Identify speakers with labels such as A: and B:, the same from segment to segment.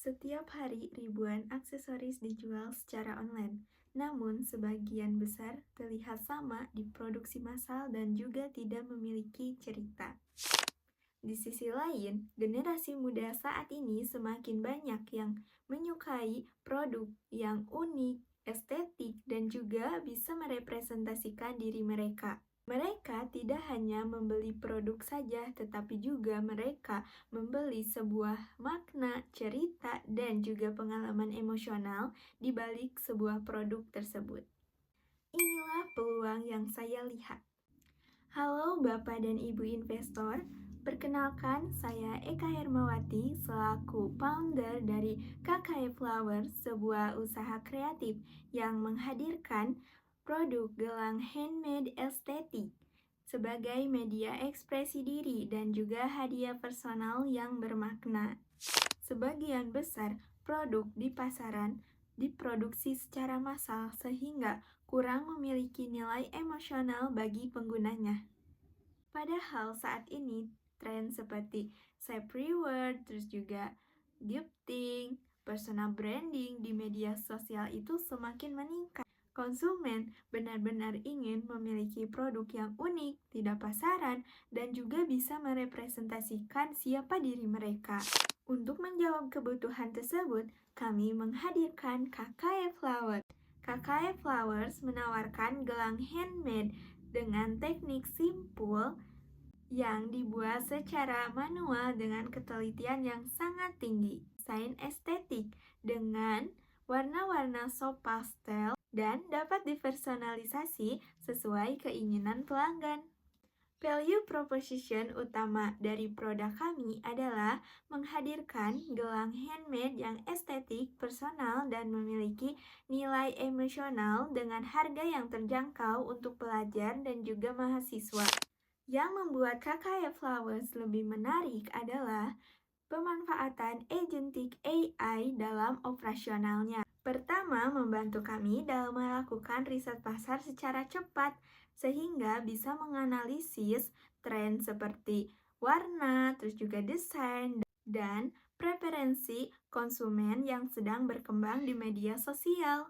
A: Setiap hari ribuan aksesoris dijual secara online, namun sebagian besar terlihat sama diproduksi massal dan juga tidak memiliki cerita. Di sisi lain, generasi muda saat ini semakin banyak yang menyukai produk yang unik, estetik, dan juga bisa merepresentasikan diri mereka. Mereka tidak hanya membeli produk saja, tetapi juga mereka membeli sebuah makna, cerita, dan juga pengalaman emosional di balik sebuah produk tersebut. Inilah peluang yang saya lihat. Halo Bapak dan Ibu investor, perkenalkan saya Eka Hermawati selaku founder dari KKE Flowers, sebuah usaha kreatif yang menghadirkan produk gelang handmade estetik sebagai media ekspresi diri dan juga hadiah personal yang bermakna. Sebagian besar produk di pasaran diproduksi secara massal sehingga kurang memiliki nilai emosional bagi penggunanya. Padahal saat ini tren seperti self reward, terus juga gifting, personal branding di media sosial itu semakin meningkat. Konsumen benar-benar ingin memiliki produk yang unik, tidak pasaran, dan juga bisa merepresentasikan siapa diri mereka. Untuk menjawab kebutuhan tersebut, kami menghadirkan KKE Flowers. KKE Flowers menawarkan gelang handmade dengan teknik simpul yang dibuat secara manual dengan ketelitian yang sangat tinggi. Desain estetik dengan warna-warna soft pastel dan dapat dipersonalisasi sesuai keinginan pelanggan. Value proposition utama dari produk kami adalah menghadirkan gelang handmade yang estetik, personal, dan memiliki nilai emosional dengan harga yang terjangkau untuk pelajar dan juga mahasiswa. Yang membuat KKE Flowers lebih menarik adalah pemanfaatan agentic AI dalam operasionalnya. Pertama, membantu kami dalam melakukan riset pasar secara cepat, sehingga bisa menganalisis tren seperti warna, terus juga desain, dan preferensi konsumen yang sedang berkembang di media sosial.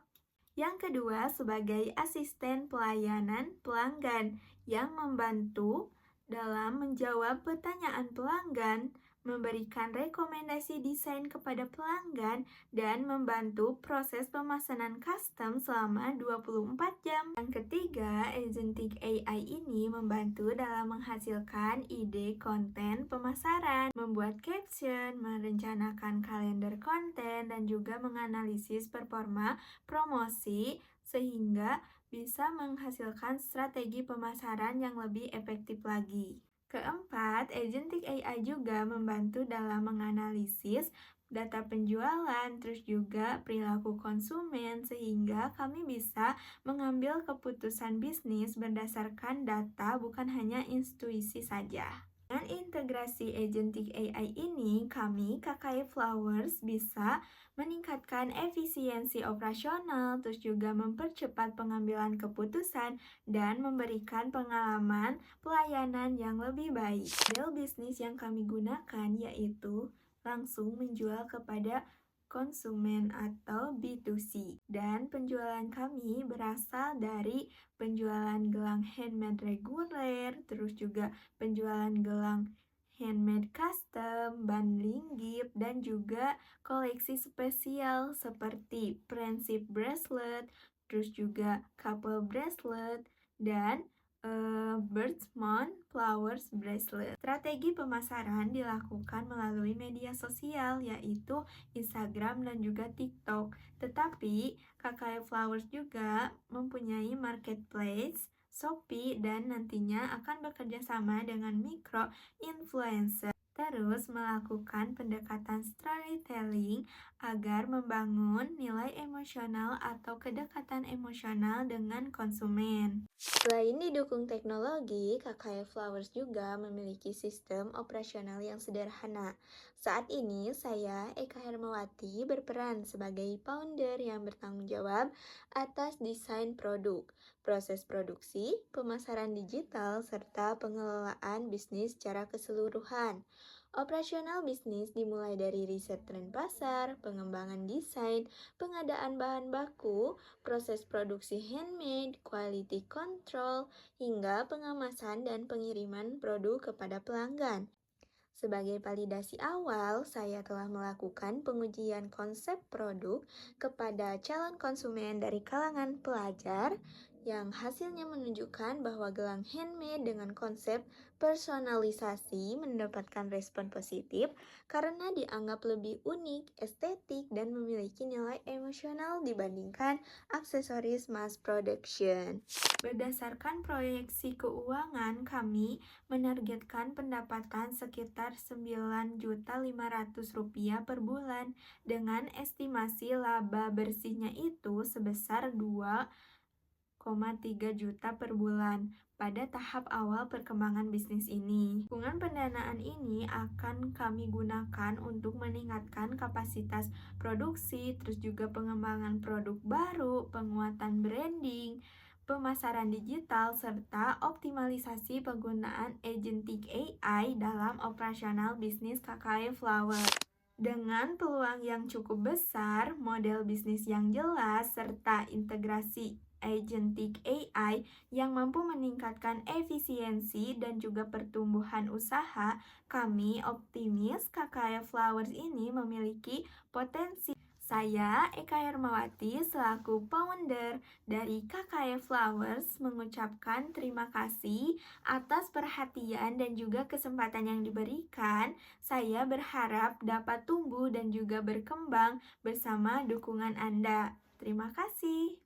A: Yang kedua, sebagai asisten pelayanan pelanggan yang membantu dalam menjawab pertanyaan pelanggan, memberikan rekomendasi desain kepada pelanggan, dan membantu proses pemesanan custom selama 24 jam. Yang ketiga, agentic AI ini membantu dalam menghasilkan ide konten pemasaran, membuat caption, merencanakan kalender konten, dan juga menganalisis performa promosi sehingga bisa menghasilkan strategi pemasaran yang lebih efektif lagi. Keempat, agentic AI juga membantu dalam menganalisis data penjualan, terus juga perilaku konsumen, sehingga kami bisa mengambil keputusan bisnis berdasarkan data, bukan hanya intuisi saja. Dengan integrasi agentic AI ini, kami KKE Flowers bisa meningkatkan efisiensi operasional, terus juga mempercepat pengambilan keputusan, dan memberikan pengalaman pelayanan yang lebih baik. Model bisnis yang kami gunakan yaitu langsung menjual kepada konsumen atau B2C, dan penjualan kami berasal dari penjualan gelang handmade reguler, terus juga penjualan gelang handmade custom, bundling gift, dan juga koleksi spesial seperti friendship bracelet, terus juga couple bracelet, dan Birchmont Flowers Bracelet. Strategi pemasaran dilakukan melalui media sosial yaitu Instagram dan juga TikTok. Tetapi KKE Flowers juga mempunyai marketplace, Shopee, dan nantinya akan bekerja sama dengan micro influencer. Terus melakukan pendekatan storytelling agar membangun nilai emosional atau kedekatan emosional dengan konsumen. Selain didukung teknologi, KKE Flowers juga memiliki sistem operasional yang sederhana. Saat ini, saya, Eka Hermawati, berperan sebagai founder yang bertanggung jawab atas desain produk, proses produksi, pemasaran digital, serta pengelolaan bisnis secara keseluruhan. Operasional bisnis dimulai dari riset tren pasar, pengembangan desain, pengadaan bahan baku, proses produksi handmade, quality control, hingga pengemasan dan pengiriman produk kepada pelanggan. Sebagai validasi awal, saya telah melakukan pengujian konsep produk kepada calon konsumen dari kalangan pelajar yang hasilnya menunjukkan bahwa gelang handmade dengan konsep personalisasi mendapatkan respon positif karena dianggap lebih unik, estetik, dan memiliki nilai emosional dibandingkan aksesoris mass production. Berdasarkan proyeksi keuangan kami, menargetkan pendapatan sekitar Rp9.500.000 per bulan dengan estimasi laba bersihnya itu sebesar 2,3 juta per bulan pada tahap awal perkembangan bisnis ini. Dukungan pendanaan ini akan kami gunakan untuk meningkatkan kapasitas produksi, terus juga pengembangan produk baru, penguatan branding, pemasaran digital, serta optimalisasi penggunaan agentic AI dalam operasional bisnis KKE Flower. Dengan peluang yang cukup besar, model bisnis yang jelas, serta integrasi agentic AI yang mampu meningkatkan efisiensi dan juga pertumbuhan usaha, kami optimis KKE Flowers ini memiliki potensi. Saya, Eka Hermawati, selaku founder dari KKE Flowers, mengucapkan terima kasih atas perhatian dan juga kesempatan yang diberikan. Saya berharap dapat tumbuh dan juga berkembang bersama dukungan Anda. Terima kasih.